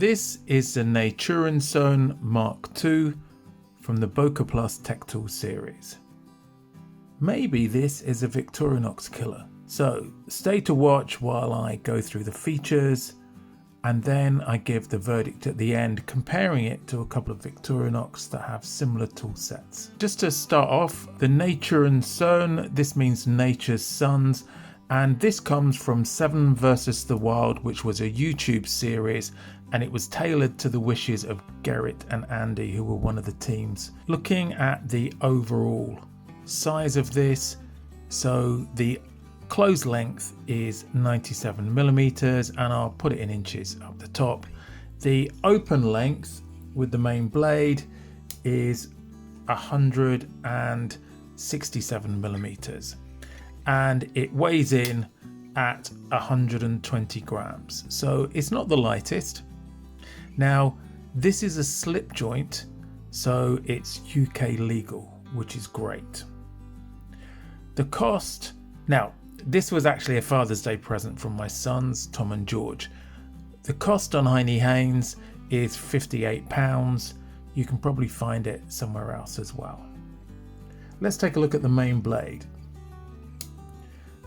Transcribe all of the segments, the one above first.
This is the Naturensohne MkII from the Boker Plus Tech Tool series. Maybe this is a Victorinox killer, so stay to watch while I go through the features and then I give the verdict at the end, comparing it to a couple of Victorinox that have similar tool sets. Just to start off, the Naturensohne, this means Nature's Sons, and this comes from 7 vs the Wild, which was a YouTube series, and it was tailored to the wishes of Gerrit and Andy, who were one of the teams. Looking at the overall size of this, so the close length is 97mm, and I'll put it in inches up the top. The open length with the main blade is 167mm, and it weighs in at 120 grams, so it's not the lightest. Now this is a slip joint, so it's UK legal, which is great. The cost, now this was actually a Father's Day present from my sons, Tom and George. The cost on Heine Haynes is £58. You can probably find it somewhere else as well. Let's take a look at the main blade.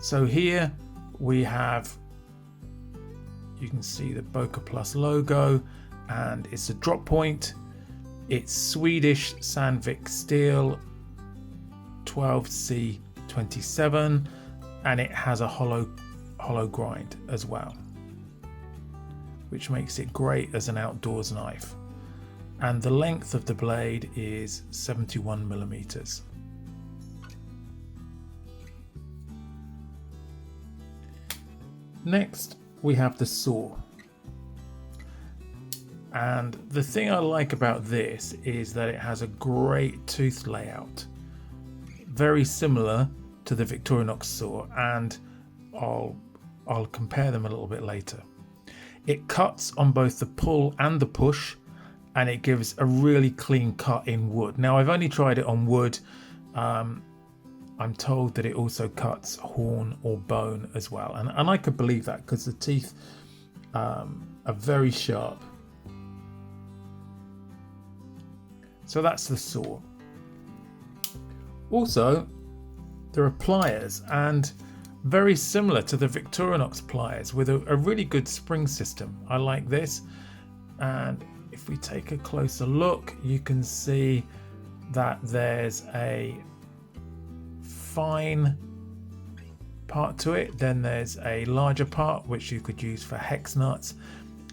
So here we have, you can see the Boker Plus logo, and it's a drop point. It's Swedish Sandvik steel 12C27, and it has a hollow grind as well, which makes it great as an outdoors knife. And the length of the blade is 71mm. Next we have the saw, and the thing I like about this is that it has a great tooth layout, very similar to the Victorinox saw, and I'll compare them a little bit later. It cuts on both the pull and the push, and it gives a really clean cut in wood. Now I've only tried it on wood. I'm told that it also cuts horn or bone as well, and I could believe that because the teeth are very sharp. So that's the saw. Also, there are pliers, and very similar to the Victorinox pliers with a really good spring system. I like this, and if we take a closer look, you can see that there's a fine part to it, then there's a larger part which you could use for hex nuts,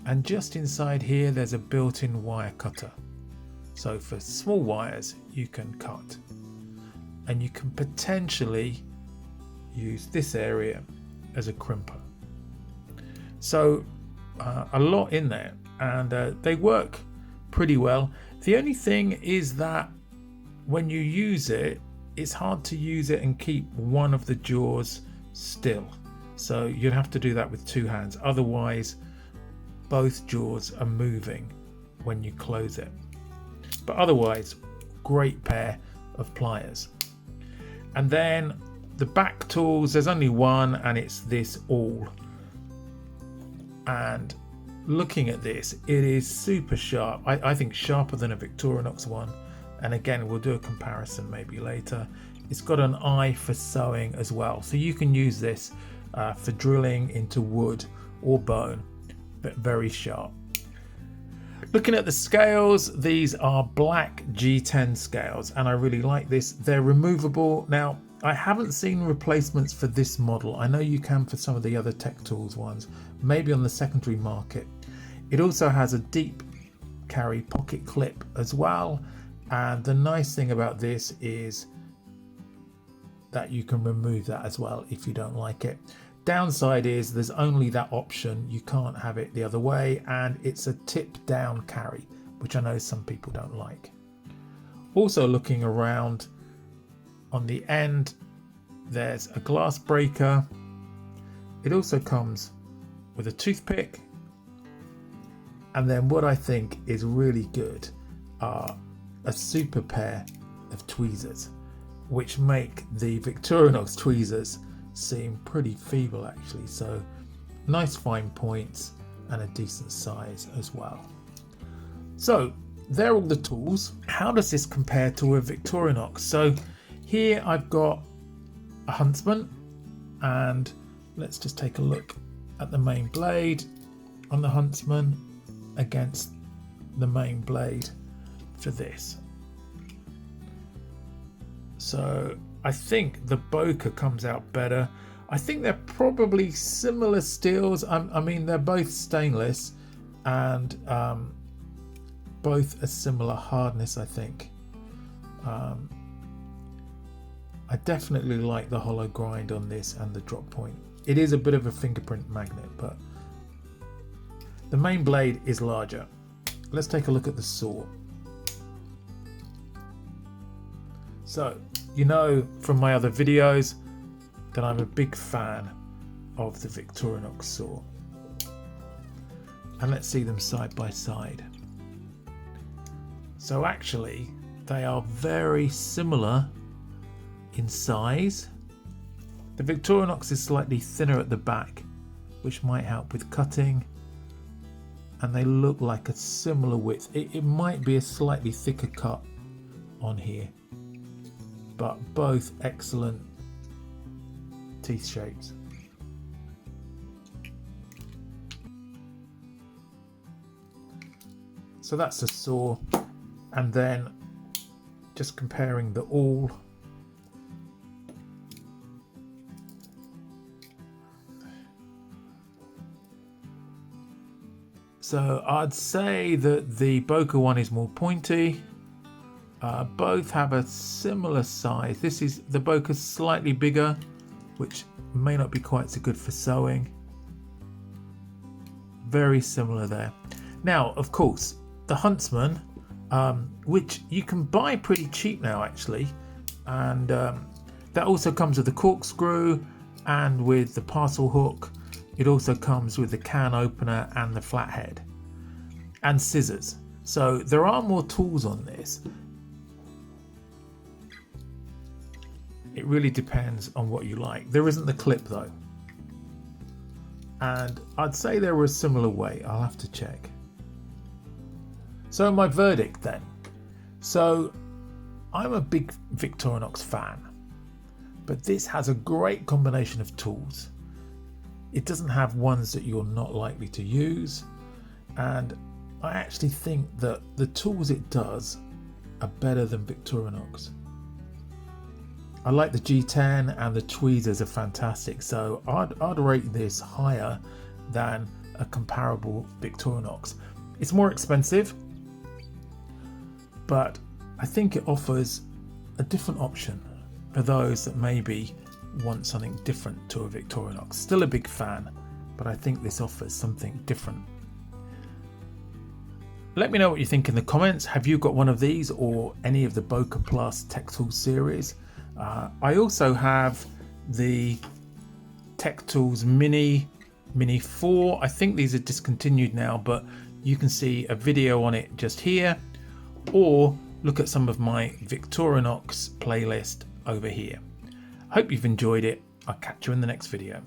and just inside here there's a built-in wire cutter, so for small wires you can cut, and you can potentially use this area as a crimper. So a lot in there, and they work pretty well. The only thing is that when you use it, it's hard to use it and keep one of the jaws still, so you'd have to do that with 2 hands, otherwise both jaws are moving when you close it. But otherwise, great pair of pliers. And then the back tools, there's only one, and it's this awl. And looking at this, it is super sharp. I think sharper than a Victorinox one. And again, we'll do a comparison maybe later. It's got an eye for sewing as well, so you can use this for drilling into wood or bone, but very sharp. Looking at the scales, these are black G10 scales, and I really like this. They're removable. Now, I haven't seen replacements for this model. I know you can for some of the other Tech Tools ones, maybe on the secondary market. It also has a deep carry pocket clip as well, and the nice thing about this is that you can remove that as well if you don't like it. Downside is there's only that option, you can't have it the other way, and it's a tip down carry, which I know some people don't like. Also looking around, on the end there's a glass breaker. It also comes with a toothpick, and then what I think is really good are a super pair of tweezers, which make the Victorinox tweezers seem pretty feeble actually. So nice fine points, and a decent size as well. So they're all the tools. How does this compare to a Victorinox? So here I've got a Huntsman, and let's just take a look at the main blade on the Huntsman against the main blade for this. So I think the Boker comes out better. I think they're probably similar steels. I mean, they're both stainless and both a similar hardness, I think. I definitely like the hollow grind on this and the drop point. It is a bit of a fingerprint magnet, but the main blade is larger. Let's take a look at the saw. So, you know from my other videos that I'm a big fan of the Victorinox saw. And let's see them side by side. So actually, they are very similar in size. The Victorinox is slightly thinner at the back, which might help with cutting. And they look like a similar width. It might be a slightly thicker cut on here, but both excellent teeth shapes. So that's the saw, and then just comparing the awl. So I'd say that the Boker one is more pointy. Both have a similar size. This is the Boker's slightly bigger, which may not be quite so good for sewing. Very similar there. Now, of course, the Huntsman, which you can buy pretty cheap now actually, and that also comes with the corkscrew and with the parcel hook. It also comes with the can opener and the flathead and scissors. So there are more tools on this. It really depends on what you like. There isn't the clip though. And I'd say they were a similar weight. I'll have to check. So my verdict then. So I'm a big Victorinox fan, but this has a great combination of tools. It doesn't have ones that you're not likely to use, and I actually think that the tools it does are better than Victorinox. I like the G10 and the tweezers are fantastic, so I'd rate this higher than a comparable Victorinox. It's more expensive, but I think it offers a different option for those that maybe want something different to a Victorinox. Still a big fan, but I think this offers something different. Let me know what you think in the comments. Have you got one of these or any of the Boker Plus Tech Tools series? I also have the Tech Tools Mini 4. I think these are discontinued now, but you can see a video on it just here, or look at some of my Victorinox playlist over here. Hope you've enjoyed it. I'll catch you in the next video.